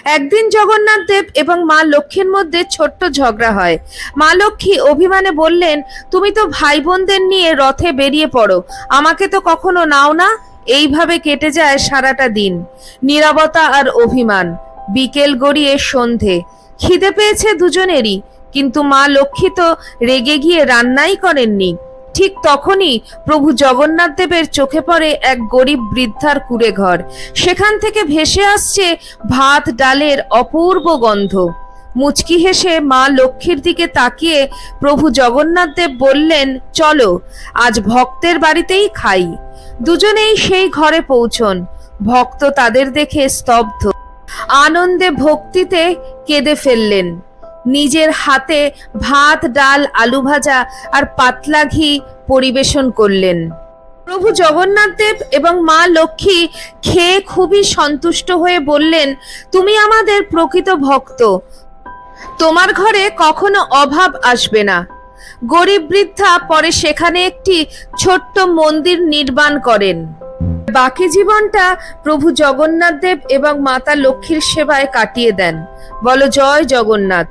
একদিন জগন্নাথ দেব এবং মা লক্ষ্মীর মধ্যে ছোট্ট ঝগড়া হয়। মা লক্ষ্মী অভিমানে বললেন, তুমি তো ভাই বোনদের নিয়ে রথে বেরিয়ে পড়ো, আমাকে তো কখনো নাও না। এইভাবে কেটে যায় সারাটা দিন, নীরবতা আর অভিমান। বিকেল গড়িয়ে সন্ধে, খিদে পেয়েছে দুজনেরই, কিন্তু মা লক্ষ্মী তো রেগে গিয়ে রান্নাই করেননি। ঠিক তখনই প্রভু জগন্নাথ দেবের চোখে পড়ে এক গরিব বৃদ্ধার কুঁড়ে ঘর। সেখান থেকে ভেসে আসছে ভাত ডালের অপূর্ব গন্ধ। মুচকি হেসে মা লক্ষ্মীর দিকে তাকিয়ে প্রভু জগন্নাথ দেব বললেন, চলো আজ ভক্তের বাড়িতেই খাই। দুজনেই সেই ঘরে পৌঁছন। ভক্ত তাদের দেখে স্তব্ধ, আনন্দে ভক্তিতে কেঁদে ফেললেন। নিজের হাতে ভাত ডাল আলু ভাজা আর পাতলা ঘি পরিবেশন করলেন। প্রভু জগন্নাথ দেব এবং মা লক্ষ্মী খেয়ে খুবই সন্তুষ্ট হয়ে বললেন, তুমি আমাদের প্রকৃত ভক্ত, তোমার ঘরে কখনো অভাব আসবে না। গরিব বৃদ্ধা পরে সেখানে একটি ছোট্ট মন্দির নির্মাণ করেন। বাকি জীবনটা প্রভু জগন্নাথ দেব এবং মাতা লক্ষ্মীর সেবায় কাটিয়ে দেন। বলো জয় জগন্নাথ।